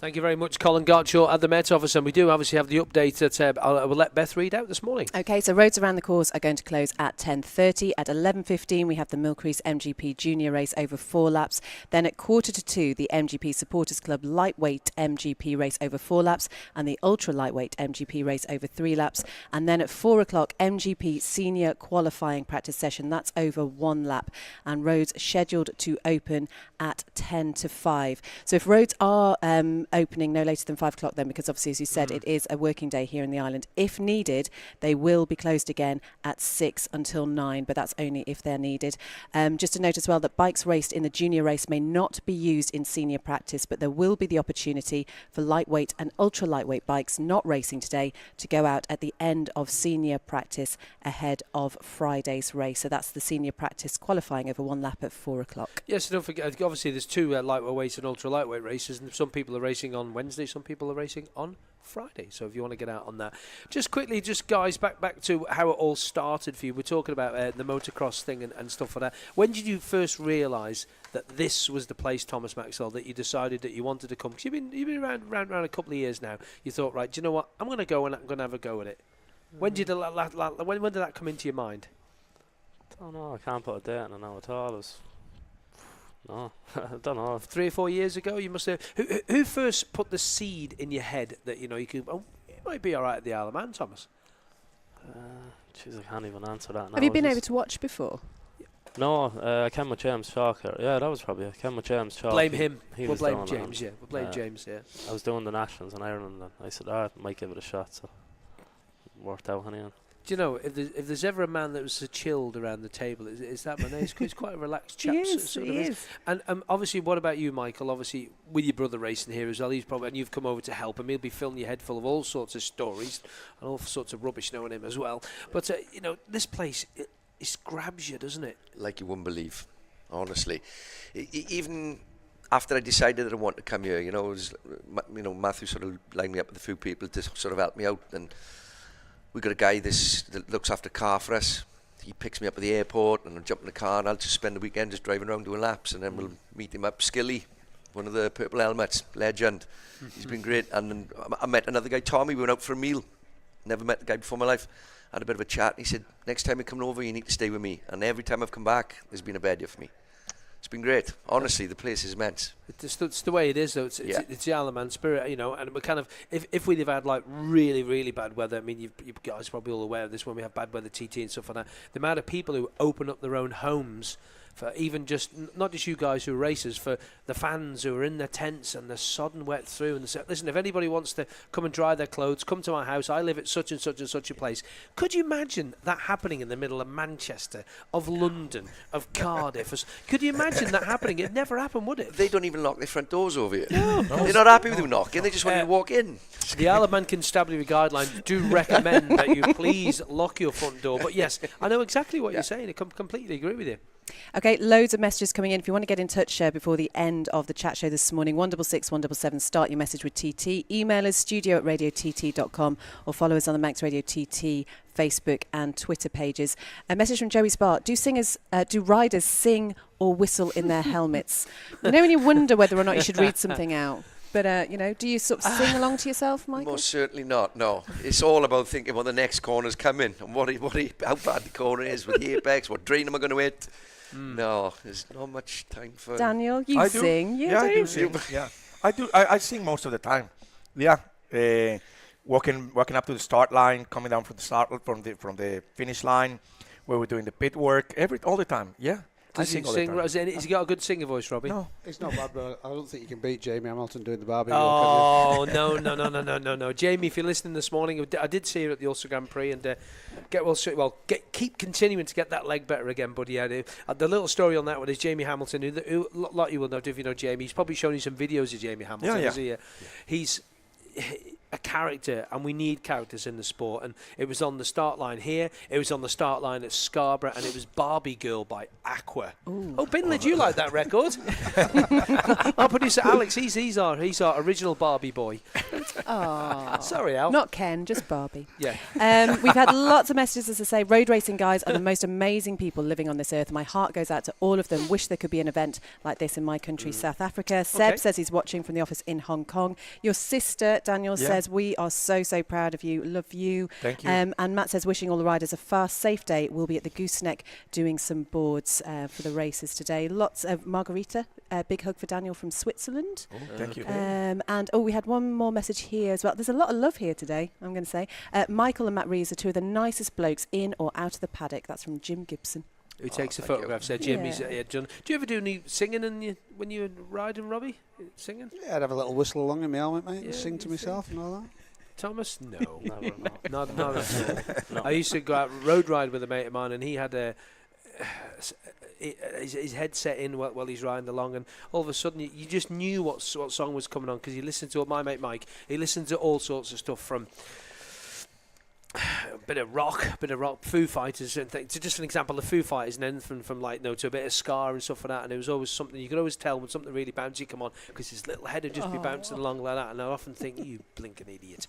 Thank you very much, Colin Gartshaw at the Met Office. And we do obviously have the update that we'll let Beth read out this morning. OK, so roads around the course are going to close at 10:30. At 11:15, we have the Milk Rees MGP Junior race over 4 laps. Then at 1:45, the MGP Supporters Club Lightweight MGP race over 4 laps and the Ultra Lightweight MGP race over 3 laps. And then at 4 o'clock, MGP Senior Qualifying Practice Session. That's over 1 lap. And roads scheduled to open at 10 to 5. So if roads are opening no later than 5 o'clock then, because obviously, as you said, it is a working day here in the island, if needed, they will be closed again at 6 until 9, but that's only if they're needed. Just to note as well that bikes raced in the junior race may not be used in senior practice, but there will be the opportunity for lightweight and ultra lightweight bikes not racing today to go out at the end of senior practice ahead of Friday's race. So that's the senior practice qualifying over 1 lap at 4 o'clock. Yes, don't forget, obviously there's 2 lightweight and ultra lightweight races, and some people are racing on Wednesday, some people are racing on Friday. So if you want to get out on that, just quickly, just guys, back to how it all started for you. We're talking about the motocross thing and stuff like that. When did you first realise that this was the place, Thomas Maxwell, that you decided that you wanted to come? Because you've been around a couple of years now. You thought, right, do you know what? I'm going to go and I'm going to have a go at it. When did when did that come into your mind? I don't know. I can't put a date on it now at all. No, I don't know. 3 or 4 years ago, you must have. Who first put the seed in your head that you could? Oh, it might be all right at the Isle of Man, Thomas. Jeez, I can't even answer that now. Have you been able to watch before? No, I came with James Chalker. Yeah, that was probably it. I came with James Chalker. Blame him. We'll blame James. Yeah, we'll blame James. Yeah. I was doing the nationals in Ireland, and I said, I might give it a shot. So it worked out, honey. Do you know, if there's ever a man that was so chilled around the table, it's that man. He's quite a relaxed chap. He is. And obviously, what about you, Michael? Obviously, with your brother racing here as well, and you've come over to help him. He'll be filling your head full of all sorts of stories and all sorts of rubbish knowing him as well. But, this place, it grabs you, doesn't it? Like you wouldn't believe, honestly. Even after I decided that I wanted to come here, it was, Matthew sort of lined me up with a few people to sort of help me out, and we got a guy that looks after car for us. He picks me up at the airport and I'll jump in the car and I'll just spend the weekend just driving around doing laps, and then we'll meet him up. Skilly, one of the purple helmets, legend. He's been great. And then I met another guy, Tommy. We went out for a meal. Never met the guy before in my life. Had a bit of a chat. He said, next time you're coming over, you need to stay with me. And every time I've come back, there's been a bed here for me. It's been great. Honestly, the place is immense. It's the way it is, though. It's the Isle of Man spirit, and we're kind of, if we'd have had like really, really bad weather, I mean, you guys are probably all aware of this when we have bad weather TT and stuff like that, the amount of people who open up their own homes for even just, not just you guys who are racers, for the fans who are in their tents and they're sodden wet through and they say, listen, if anybody wants to come and dry their clothes, come to my house. I live at such and such and such a place. Could you imagine that happening in the middle of Manchester, of London, of Cardiff? Could you imagine that happening? It'd never happen, would it? They don't even lock their front doors over here. No. They're not happy with you knocking. They just want you to walk in. The Isle of Man Constabulary guidelines do recommend that you please lock your front door. But yes, I know exactly what you're saying. I completely agree with you. Okay, loads of messages coming in. If you want to get in touch before the end of the chat show this morning, 166 177, start your message with TT. Email us studio@radiott.com or follow us on the Max Radio TT Facebook and Twitter pages. A message from Joey Spark. Do riders sing or whistle in their helmets? When you wonder whether or not you should read something out. But, do you sort of sing along to yourself, Michael? Most certainly not, no. It's all about thinking what the next corner's coming and how bad the corner is with the apex, what drain am I going to hit. No, there's not much time for... Daniel, you sing. I do sing. Yeah, I do. I sing most of the time. Yeah, walking up to the start line, coming down from the finish line, where we're doing the pit work, all the time. Yeah. Does he sing? Has he got a good singer voice, Robbie? No, it's not bad, but I don't think you can beat Jamie Hamilton doing the barbie. Oh, no. Jamie, if you're listening this morning, I did see you at the Ulster Grand Prix, and keep continuing to get that leg better again, buddy. The little story on that one is Jamie Hamilton, who a lot of you will know if you know Jamie. He's probably shown you some videos of Jamie Hamilton. Yeah. He's a character, and we need characters in the sport. And it was on the start line here, it was on the start line at Scarborough, and it was Barbie Girl by Aqua. Ooh. Oh, Binley, do you like that record? Our producer Alex, he's our original Barbie boy. Oh, Sorry, Al. not Ken, just Barbie. Yeah. We've had lots of messages, as I say. Road racing guys are the most amazing people living on this earth. My heart goes out to all of them. Wish there could be an event like this in my country, South Africa. Seb says he's watching from the office in Hong Kong. Your sister, Daniel, says, we are so proud of you. Love you. Thank you. And Matt says, wishing all the riders a fast, safe day. We'll be at the Gooseneck doing some boards for the races today. Lots of Margarita. Big hug for Daniel from Switzerland. Oh, thank you. And we had one more message here as well. There's a lot of love here today, I'm going to say. Michael and Matt Rees are two of the nicest blokes in or out of the paddock. That's from Jim Gibson. Who takes the photographs there, Jim? Yeah. He's, do you ever do any singing when you were riding, Robbie? Singing? Yeah, I'd have a little whistle along in my helmet, mate, and Yeah, sing to you myself and all that. Thomas? No. Never, no. Not at all. I used to go out road ride with a mate of mine, and he had his headset in while he's riding along, and all of a sudden you just knew what song was coming on, because he listened to my mate Mike. He listened to all sorts of stuff, from a bit of rock, Foo Fighters and things. So just an example, the Foo Fighters, and then from like to a bit of ska and stuff like that. And it was always something you could always tell when something really bouncy come on, because his little head would just be bouncing along like that. And I often think, you blinking idiot,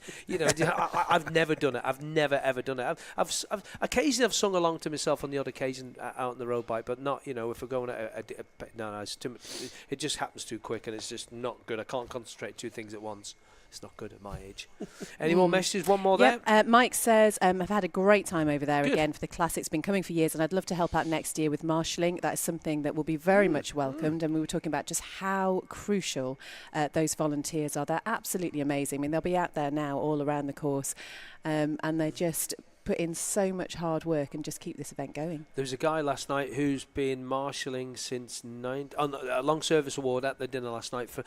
I've never done it. I've never ever done it. I've occasionally I've sung along to myself on the odd occasion out on the road bike, but not if we're going no, it's too much. It just happens too quick, and it's just not good. I can't concentrate two things at once. It's not good at my age. Any more messages? One more there? Mike says, I've had a great time over there Good. again for the Classics. Been coming for years, and I'd love to help out next year with marshalling. That is something that will be very much welcomed. And we were talking about just how crucial those volunteers are. They're absolutely amazing. I mean, they'll be out there now all around the course, and they just put in so much hard work and just keep this event going. There was a guy last night who's been marshalling since a long service award at the dinner last night for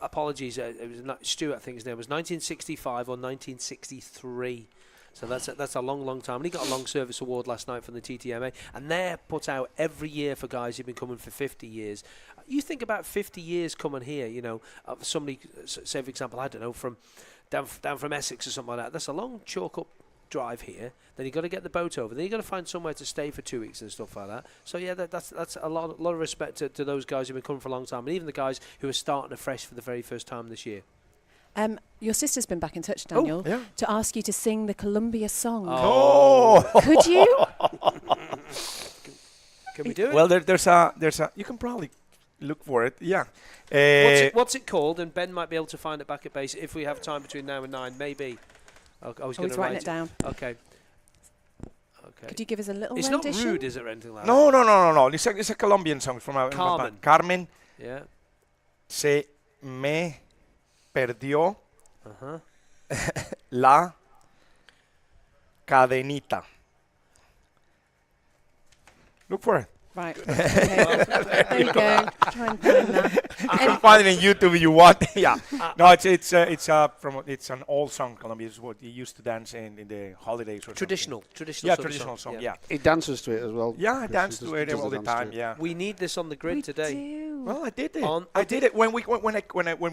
apologies, it was Stuart, I think his name was 1965 or 1963. So that's a long time. And he got a long service award last night from the TTMA, and they're put out every year for guys who've been coming for 50 years. You think about 50 years coming here, somebody, say for example, I don't know, from down from Essex or something like that. That's a long chalk up drive here. Then you've got to get the boat over. Then you've got to find somewhere to stay for 2 weeks and stuff like that. So yeah, that's a lot of respect to those guys who've been coming for a long time, and even the guys who are starting afresh for the very first time this year. Your sister's been back in touch, Daniel, to ask you to sing the Columbia song. Oh. Could you? Can we do it? Well, there's a. You can probably look for it. Yeah. What's it called? And Ben might be able to find it back at base if we have time between now and 9, maybe. I was going to writing it down. Okay. Could you give us a little It's rendition? not rude, is it, or anything like No. It's a Colombian song from Carmen. Carmen. that? Se me perdió Yeah. la cadenita. Look for it. Right. Okay. There you go. Try and find that. You can find it on YouTube if you want. Yeah. No, it's an old song. Colombia is what you used to dance in the holidays. Or Traditional Yeah, sort of traditional song. Yeah. He dances to it as well. Yeah, I Chris. dance He to does- it does all the dance to time. it. Yeah. We need this on the grid We today. do. Well, I did it. On- I did it when we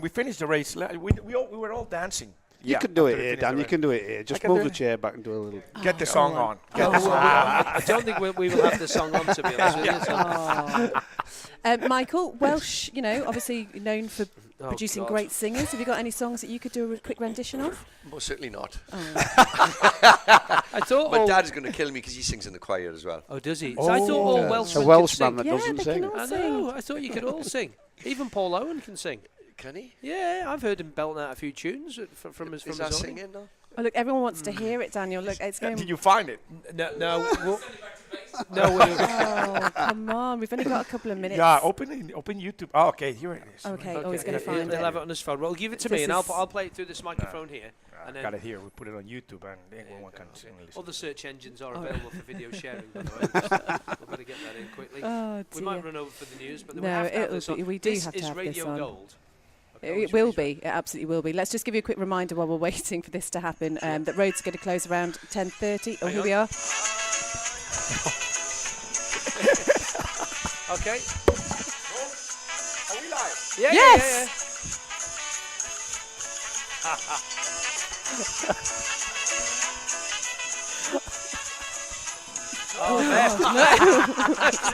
finished the race. We were all dancing. You Yeah, can do it after we here, finished Dan. the You race. can do it here. Just can move do the it. chair back and do a little. Get the song on. I don't think we will have the song on, to be honest with you. So. Michael, Welsh, obviously known for Oh, producing God. great singers. Have you got any songs that you could do a quick rendition of? Most certainly not. I thought My dad is going to kill me because he sings in the choir as well. Oh, does he? So I thought all Yeah. Welsh A could Welshman sing. that Yeah, doesn't they sing. can all I know. I thought you could all sing. Even Paul Owen can sing. Can he? Yeah, I've heard him belting out a few tunes from his Is his that own. singing now? Oh, look, everyone wants to hear it, Daniel. Look, it's going. Did you find it? No. No. Oh, come on. We've only got a couple of minutes. Yeah, open YouTube. Oh, okay, here it is. Okay, Okay, he's going to he'll find have it. it on his phone. Well, give it to This me, and is- I'll play it through this microphone here. And then Got it here. We put it on YouTube, and everyone can sing and listen. other search engines are Oh. available for video sharing, by the way. We better get that in quickly. Oh, We dear. might run over for the news, but No, we have to have it'll this on. be- we do This have to is have this Radio on. Gold. It will be. It absolutely will be. Let's just give you a quick reminder while we're waiting for this to happen that roads are going to close around 10:30. Oh, Hang here on. we are. Okay. Are we live? Yeah, Yes!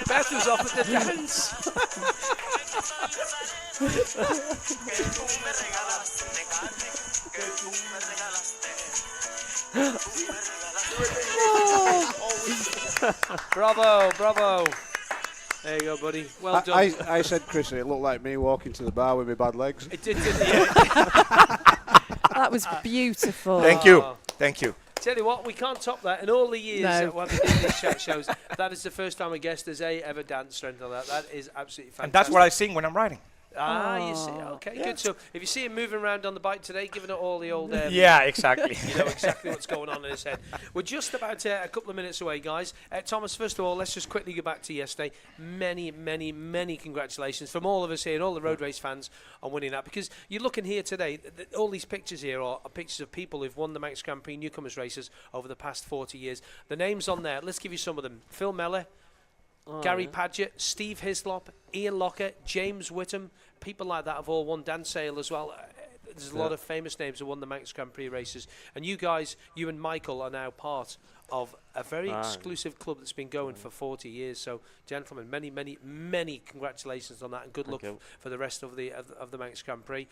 Beth was off at the dance. Bravo. There you go, buddy. Well done. I said, Chris, it looked like me walking to the bar with my bad legs. It did, didn't it? That was beautiful. Thank you. Tell you what, we can't top that. In all the years that we've been doing these chat shows, that is the first time a guest has ever danced or anything like that. That is absolutely fantastic. And that's what I sing when I'm riding. You see. Okay, good. So if you see him moving around on the bike today, giving it all the old... yeah, exactly. You know exactly what's going on in his head. We're just about a couple of minutes away, guys. Thomas, first of all, let's just quickly go back to yesterday. Many congratulations from all of us here and all the road race fans on winning that. Because you're looking here today, all these pictures here are pictures of people who've won the Manx Grand Prix Newcomers races over the past 40 years. The names on there, let's give you some of them. Phil Mellor, Gary Padgett, Steve Hislop, Ian Locker, James Whittam, people like that have all won. Dan Sale as well. There's a lot of famous names who won the Manx Grand Prix races. And you guys, you and Michael, are now part of a very exclusive club that's been going for 40 years. So, gentlemen, many congratulations on that, and good luck for the rest of the Manx Grand Prix.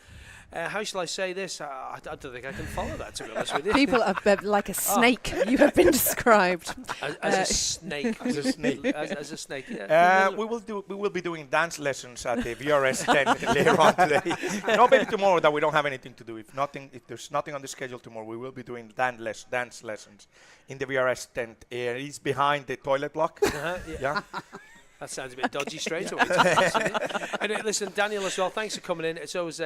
How shall I say this? I don't think I can follow that, to be honest with you. People are like a snake. You have been described as a snake. As a snake. as a snake. Yeah. We will be doing dance lessons at the VRS tent later on today. No, maybe tomorrow that we don't have anything to do. If there's nothing on the schedule tomorrow, we will be doing dance lessons in the VRS tent. It's behind the toilet block. Yeah. That sounds a bit dodgy straight away. And listen, Daniel as well, thanks for coming in. It's always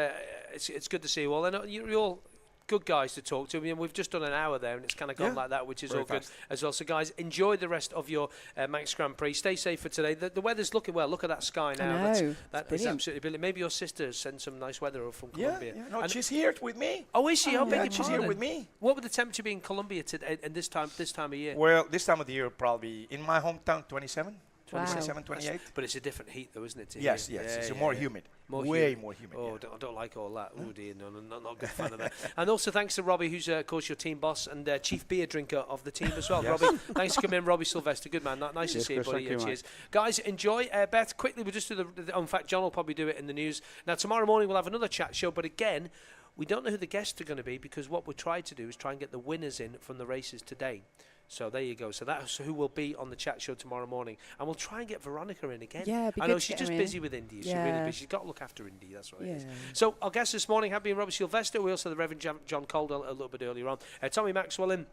it's good to see you all. And you're all good guys to talk to. I mean, we've just done an hour there and it's kind of gone like that, which is very all fast. Good as well. So guys, enjoy the rest of your Manx Grand Prix. Stay safe for today. The weather's looking well. Look at that sky now. That is absolutely brilliant. Maybe your sister sent some nice weather from Colombia. Yeah. No, she's here with me. Oh, is she? She's here with me. What would the temperature be in Colombia today and this time of year? Well, this time of the year probably in my hometown 27. 27, 28. But it's a different heat, though, isn't it? Yes. It's more humid. Way more humid. Oh, I don't like all that. Oh, dear. No, not a good fan of that. And also thanks to Robbie, who's, of course, your team boss and chief beer drinker of the team as well. Yes. Robbie, thanks for coming in. Robbie Sylvester. Good man. Nice to see you, buddy. Cheers. Guys, enjoy. Beth, quickly, we'll just do in fact, John will probably do it in the news. Now, tomorrow morning, we'll have another chat show. But again, we don't know who the guests are going to be because what we're trying to do is try and get the winners in from the races today. So there you go. So that's who will be on the chat show tomorrow morning. And we'll try and get Veronica in again. Yeah, I know she's just busy with Indy. She's really busy. She's got to look after Indy. That's what it is. So our guests this morning have been Robbie Sylvester. We also had the Reverend John Caldwell a little bit earlier on. Tommy Maxwell in.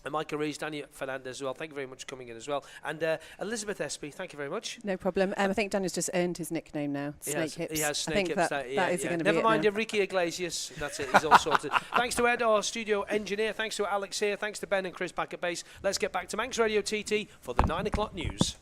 And Michael Rees, Daniel Fernadez as well. Thank you very much for coming in as well. And Elizabeth Espy, thank you very much. No problem. I think Daniel's just earned his nickname now. Snake Hips. He has Snake Hips. That is going to be Never mind Enrique Iglesias. That's it. He's all sorted. Thanks to Ed, our studio engineer. Thanks to Alex here. Thanks to Ben and Chris back at base. Let's get back to Manx Radio TT for the 9 o'clock news.